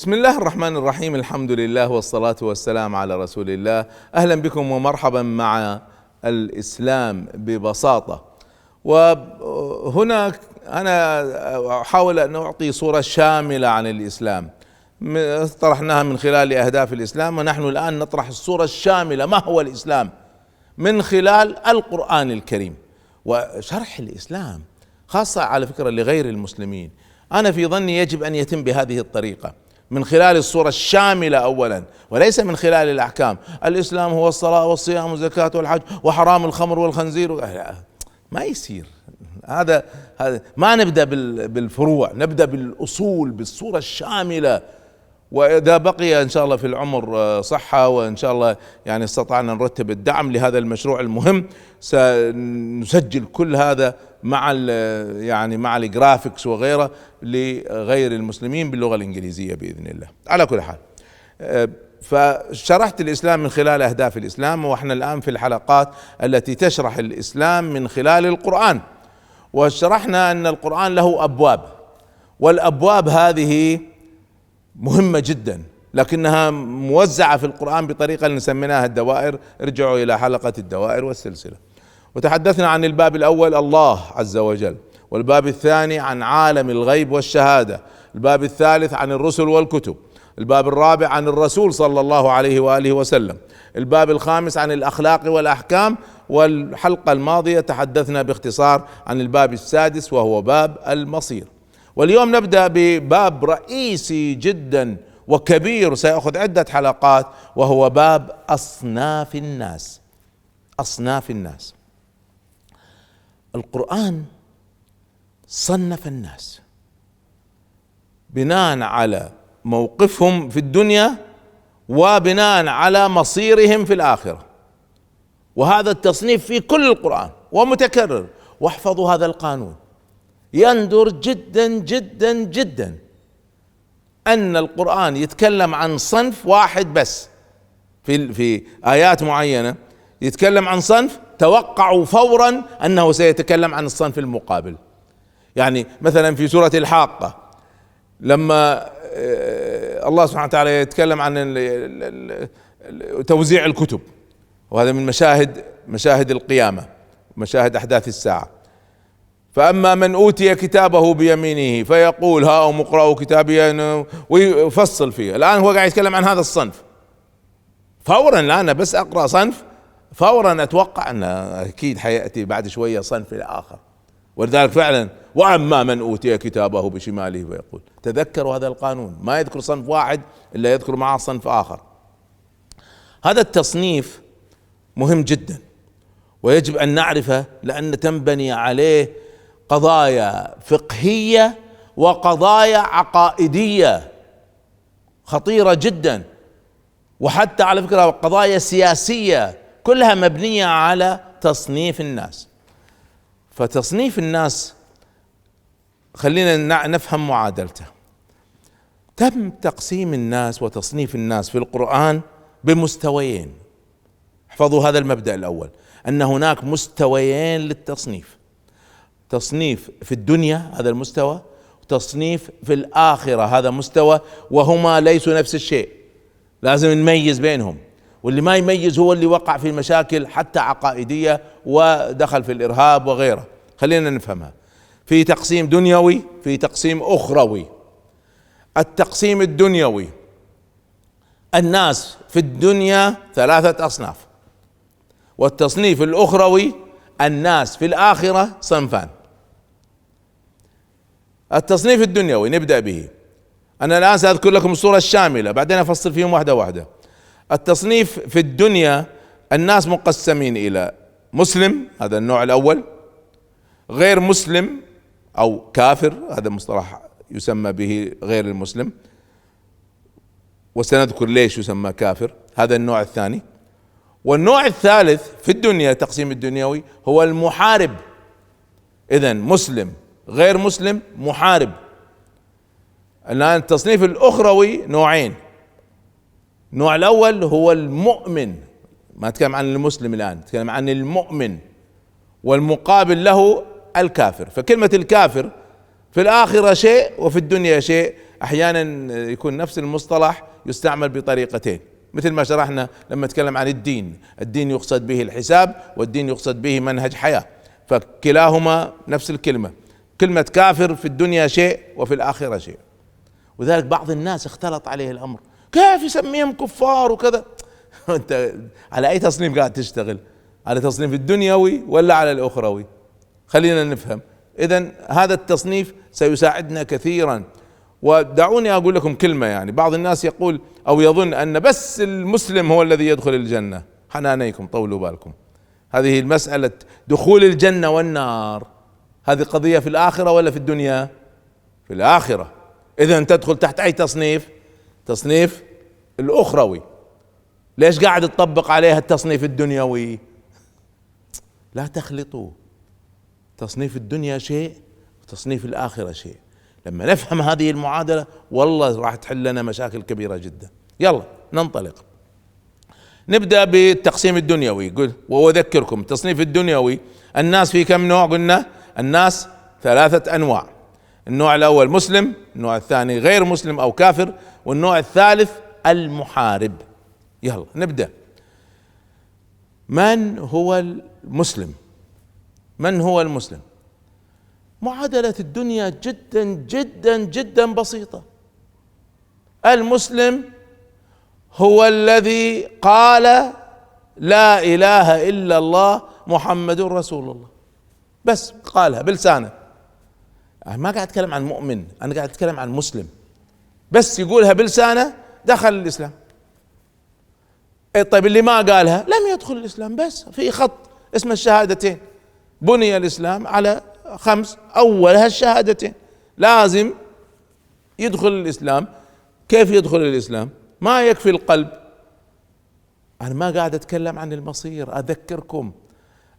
بسم الله الرحمن الرحيم. الحمد لله والصلاة والسلام على رسول الله. أهلا بكم ومرحبا مع الإسلام ببساطة. وهنا أنا أحاول أن أعطي صورة شاملة عن الإسلام، طرحناها من خلال أهداف الإسلام، ونحن الآن نطرح الصورة الشاملة ما هو الإسلام من خلال القرآن الكريم وشرح الإسلام، خاصة على فكرة لغير المسلمين. أنا في ظني يجب أن يتم بهذه الطريقة، من خلال الصورة الشاملة أولا، وليس من خلال الأحكام. الإسلام هو الصلاة والصيام والزكاة والحج وحرام الخمر والخنزير. ما يصير هذا ما نبدأ بالفروع، نبدأ بالأصول بالصورة الشاملة. وإذا بقي إن شاء الله في العمر صحة، وإن شاء الله يعني استطعنا نرتب الدعم لهذا المشروع المهم، سنسجل كل هذا مع مع الجرافيكس وغيره لغير المسلمين باللغة الإنجليزية بإذن الله. على كل حال، فشرحت الإسلام من خلال أهداف الإسلام، وإحنا الآن في الحلقات التي تشرح الإسلام من خلال القرآن. وشرحنا أن القرآن له أبواب، والأبواب هذه مهمة جدا، لكنها موزعة في القرآن بطريقة نسميناها الدوائر. ارجعوا إلى حلقة الدوائر والسلسلة. وتحدثنا عن الباب الأول الله عز وجل، والباب الثاني عن عالم الغيب والشهادة، الباب الثالث عن الرسل والكتب، الباب الرابع عن الرسول صلى الله عليه وآله وسلم، الباب الخامس عن الأخلاق والأحكام. والحلقة الماضية تحدثنا باختصار عن الباب السادس وهو باب المصير. واليوم نبدأ بباب رئيسي جدا وكبير سيأخذ عدة حلقات، وهو باب أصناف الناس. أصناف الناس. القرآن صنف الناس بناء على موقفهم في الدنيا وبناء على مصيرهم في الآخرة، وهذا التصنيف في كل القرآن ومتكرر. واحفظوا هذا القانون، يندر جدا جدا جدا أن القرآن يتكلم عن صنف واحد بس. في آيات معينة يتكلم عن صنف، توقعوا فورا أنه سيتكلم عن الصنف المقابل. يعني مثلا في سورة الحاقة لما الله سبحانه وتعالى يتكلم عن توزيع الكتب، وهذا من مشاهد القيامة، مشاهد أحداث الساعة. فأما من أوتي كتابه بيمينه فيقول هاؤم اقرأوا كتابي، ويفصل فيه. الآن هو قاعد يتكلم عن هذا الصنف فورا. لا، أنا بس أقرأ صنف فورا أتوقع أن أكيد حيأتي بعد شوية صنف الآخر. ولذلك فعلا وأما من أوتي كتابه بشماله فيقول. تذكروا هذا القانون، ما يذكر صنف واحد إلا يذكر معه صنف آخر. هذا التصنيف مهم جدا ويجب أن نعرفه، لأن تنبني عليه قضايا فقهية وقضايا عقائدية خطيرة جدا، وحتى على فكرة قضايا سياسية، كلها مبنية على تصنيف الناس. فتصنيف الناس خلينا نفهم معادلته. تم تقسيم الناس وتصنيف الناس في القرآن بمستويين. احفظوا هذا المبدأ الأول، أن هناك مستويين للتصنيف: تصنيف في الدنيا هذا المستوى، وتصنيف في الآخرة هذا مستوى، وهما ليسوا نفس الشيء، لازم نميز بينهم. واللي ما يميز هو اللي وقع في مشاكل حتى عقائدية ودخل في الإرهاب وغيره. خلينا نفهمها. في تقسيم دنيوي، في تقسيم أخروي. التقسيم الدنيوي: الناس في الدنيا 3 أصناف، والتصنيف الأخروي الناس في الآخرة صنفان. التصنيف الدنيوي نبدأ به. أنا الآن سأذكر لكم الصورة الشاملة، بعدين أفصل فيهم واحدة واحدة. التصنيف في الدنيا: الناس مقسمين إلى مسلم، هذا النوع الأول، غير مسلم أو كافر، هذا مصطلح يسمى به غير المسلم، وسنذكر ليش يسمى كافر، هذا النوع الثاني. والنوع الثالث في الدنيا، تقسيم الدنيوي، هو المحارب. إذن مسلم غير مسلم محارب. الآن التصنيف الأخروي نوعين: النوع الأول هو المؤمن، ما نتكلم عن المسلم الآن، نتكلم عن المؤمن، والمقابل له الكافر. فكلمة الكافر في الآخرة شيء وفي الدنيا شيء. احيانا يكون نفس المصطلح يستعمل بطريقتين، مثل ما شرحنا لما نتكلم عن الدين يقصد به الحساب، والدين يقصد به منهج حياة، فكلاهما نفس الكلمة. كلمة كافر في الدنيا شيء وفي الآخرة شيء، وذلك بعض الناس اختلط عليه الأمر، كيف يسميهم كفار وكذا؟ أنت على أي تصنيف قاعد تشتغل؟ على تصنيف الدنيوي ولا على الأخروي؟ خلينا نفهم. إذن هذا التصنيف سيساعدنا كثيرا. ودعوني أقول لكم كلمة، يعني بعض الناس يقول أو يظن أن بس المسلم هو الذي يدخل الجنة. حنانيكم طولوا بالكم، هذه المسألة دخول الجنة والنار هذه قضية في الآخرة ولا في الدنيا؟ في الآخرة. إذن تدخل تحت أي تصنيف؟ تصنيف الأخروي. ليش قاعد تطبق عليها التصنيف الدنيوي؟ لا تخلطوا، تصنيف الدنيا شيء وتصنيف الآخرة شيء. لما نفهم هذه المعادلة والله راح تحل لنا مشاكل كبيرة جدا. يلا ننطلق، نبدأ بالتقسيم الدنيوي. يقول وأذكركم التصنيف الدنيوي الناس في كم نوع؟ قلنا الناس 3 أنواع. النوع الأول مسلم، النوع الثاني غير مسلم أو كافر، والنوع الثالث المحارب. يلا نبدأ. من هو المسلم؟ من هو المسلم؟ معادلة الدنيا جدا جدا جدا بسيطة. المسلم هو الذي قال لا إله إلا الله محمد رسول الله، بس قالها بلسانه. أنا ما قاعد أتكلم عن مؤمن، أنا قاعد أتكلم عن مسلم، بس يقولها بلسانه دخل الإسلام. طيب اللي ما قالها لم يدخل الإسلام، بس في خط اسمه الشهادتين. بني الإسلام على 5، أولها الشهادتين، لازم يدخل الإسلام. كيف يدخل الإسلام؟ ما يكفي القلب. أنا ما قاعد أتكلم عن المصير، أذكركم،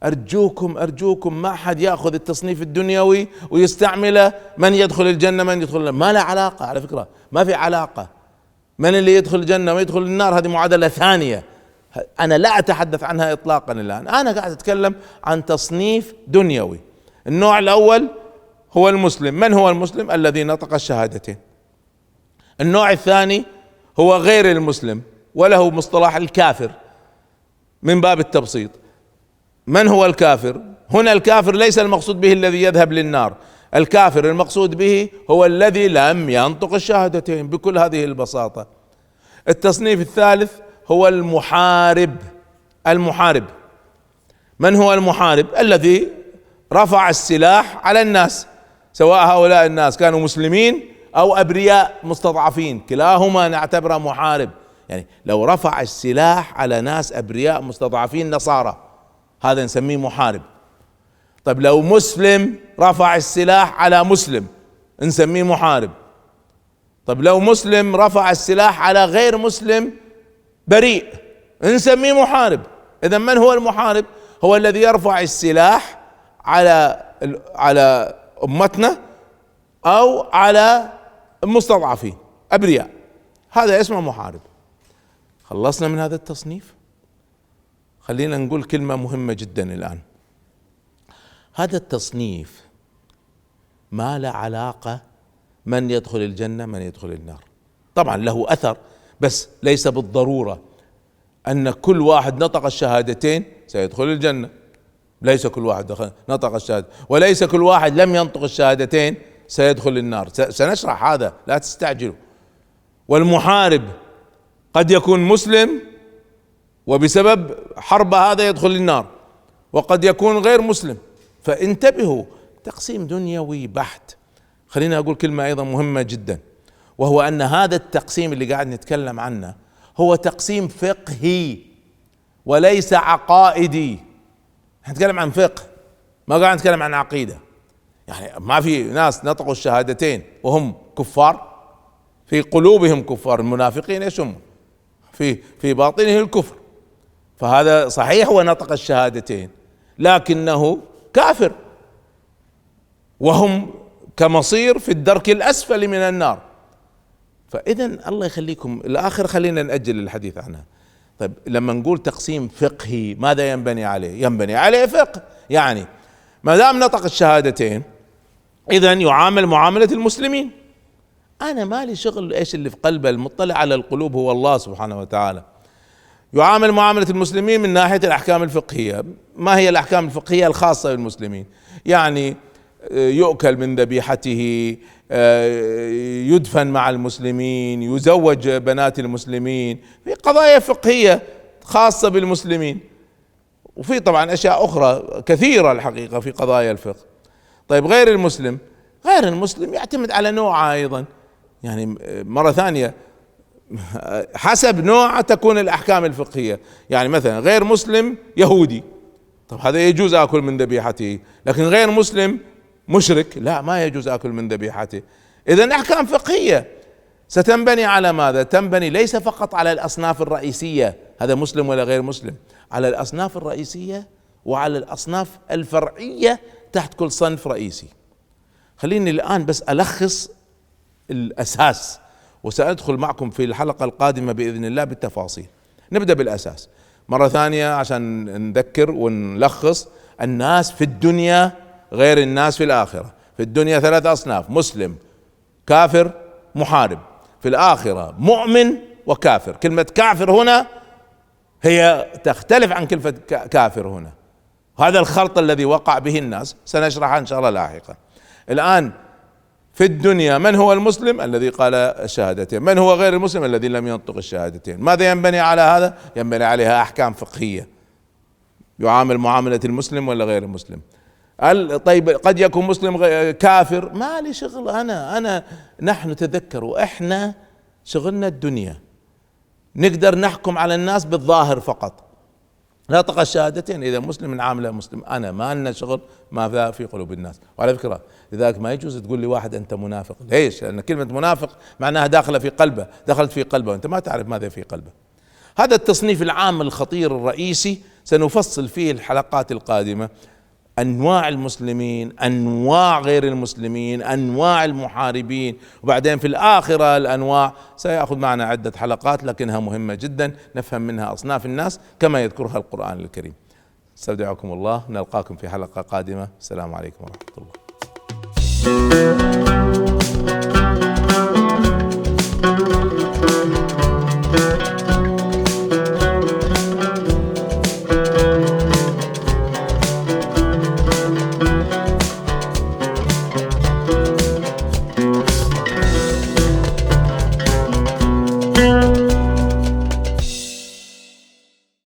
أرجوكم ما حد يأخذ التصنيف الدنيوي ويستعمله من يدخل الجنة من يدخل، ما له علاقة. على فكرة ما في علاقة، من اللي يدخل الجنة ويدخل النار هذه معادلة ثانية، أنا لا أتحدث عنها إطلاقا الآن. أنا قاعد أتكلم عن تصنيف دنيوي. النوع الأول هو المسلم. من هو المسلم؟ الذي نطق الشهادتين. النوع الثاني هو غير المسلم، وله مصطلح الكافر من باب التبسيط. من هو الكافر؟ هنا الكافر ليس المقصود به الذي يذهب للنار، الكافر المقصود به هو الذي لم ينطق الشهادتين بكل هذه البساطة. التصنيف الثالث هو المحارب. المحارب، من هو المحارب؟ الذي رفع السلاح على الناس، سواء هؤلاء الناس كانوا مسلمين أو أبرياء مستضعفين، كلاهما نعتبره محارب. يعني لو رفع السلاح على ناس أبرياء مستضعفين نصارى هذا نسميه محارب. طيب لو مسلم رفع السلاح على مسلم نسميه محارب. طيب لو مسلم رفع السلاح على غير مسلم بريء نسميه محارب. إذا من هو المحارب؟ هو الذي يرفع السلاح على أمتنا أو على المستضعفين أبرياء، هذا اسمه محارب. خلصنا من هذا التصنيف. خلينا نقول كلمة مهمة جدا الآن. هذا التصنيف ما له علاقة من يدخل الجنة من يدخل النار، طبعا له أثر، بس ليس بالضرورة أن كل واحد نطق الشهادتين سيدخل الجنة. ليس كل واحد نطق الشهادة، وليس كل واحد لم ينطق الشهادتين سيدخل النار. سنشرح هذا، لا تستعجلوا. والمحارب قد يكون مسلم وبسبب حرب هذا يدخل النار، وقد يكون غير مسلم، فانتبهوا. تقسيم دنيوي بحت. خلينا أقول كلمة أيضا مهمة جدا، وهو أن هذا التقسيم اللي قاعد نتكلم عنه هو تقسيم فقهي وليس عقائدي. نتكلم عن فقه، ما قاعد نتكلم عن عقيدة. يعني ما في ناس نطقوا الشهادتين وهم كفار، في قلوبهم كفار. المنافقين ايش هم؟ في باطنه الكفر. فهذا صحيح هو نطق الشهادتين لكنه كافر، وهم كمصير في الدرك الأسفل من النار. فإذن الله يخليكم الآخر خلينا نأجل الحديث عنها. طيب لما نقول تقسيم فقهي ماذا ينبني عليه؟ ينبني عليه فقه. يعني ما دام نطق الشهادتين إذن يعامل معاملة المسلمين. أنا مالي شغل إيش اللي في قلبه، المطلع على القلوب هو الله سبحانه وتعالى. يعامل معاملة المسلمين من ناحية الأحكام الفقهية. ما هي الأحكام الفقهية الخاصة بالمسلمين؟ يعني يؤكل من ذبيحته، يدفن مع المسلمين، يزوج بنات المسلمين، في قضايا فقهية خاصة بالمسلمين. وفي طبعا أشياء أخرى كثيرة الحقيقة في قضايا الفقه. طيب غير المسلم، غير المسلم يعتمد على نوعه أيضا، يعني مرة ثانية حسب نوع تكون الأحكام الفقهية. يعني مثلا غير مسلم يهودي، طب هذا يجوز أكل من ذبيحته، لكن غير مسلم مشرك لا، ما يجوز أكل من ذبيحته. إذن أحكام فقهية ستنبني على ماذا؟ تنبني ليس فقط على الأصناف الرئيسية، هذا مسلم ولا غير مسلم، على الأصناف الرئيسية وعلى الأصناف الفرعية تحت كل صنف رئيسي. خليني الآن بس ألخص الأساس، وسأدخل معكم في الحلقة القادمة بإذن الله بالتفاصيل. نبدأ بالأساس مرة ثانية عشان نذكر ونلخص. الناس في الدنيا غير الناس في الآخرة. في الدنيا 3 أصناف: مسلم، كافر، محارب. في الآخرة مؤمن وكافر. كلمة كافر هنا هي تختلف عن كلمة كافر هنا، هذا الخلط الذي وقع به الناس سنشرحه إن شاء الله لاحقا. الآن في الدنيا من هو المسلم؟ الذي قال الشهادتين. من هو غير المسلم؟ الذي لم ينطق الشهادتين. ماذا ينبني على هذا؟ ينبني عليها أحكام فقهية، يعامل معاملة المسلم ولا غير المسلم. طيب قد يكون مسلم كافر، ما لي شغل أنا نحن تذكروا إحنا شغلنا الدنيا، نقدر نحكم على الناس بالظاهر فقط، نطق الشهادتين إذا مسلم نعامله مسلم. أنا ما لنا شغل ما في قلوب الناس. وعلى فكرة لذلك ما يجوز تقول لي واحد أنت منافق. ليش؟ لأن كلمة منافق معناها داخلة في قلبه، دخلت في قلبه وأنت ما تعرف ماذا في قلبه. هذا التصنيف العام الخطير الرئيسي سنفصل فيه الحلقات القادمة: أنواع المسلمين، أنواع غير المسلمين، أنواع المحاربين، وبعدين في الآخرة الأنواع. سيأخذ معنا عدة حلقات لكنها مهمة جدا نفهم منها أصناف الناس كما يذكرها القرآن الكريم. استودعكم الله، نلقاكم في حلقة قادمة. السلام عليكم ورحمة الله.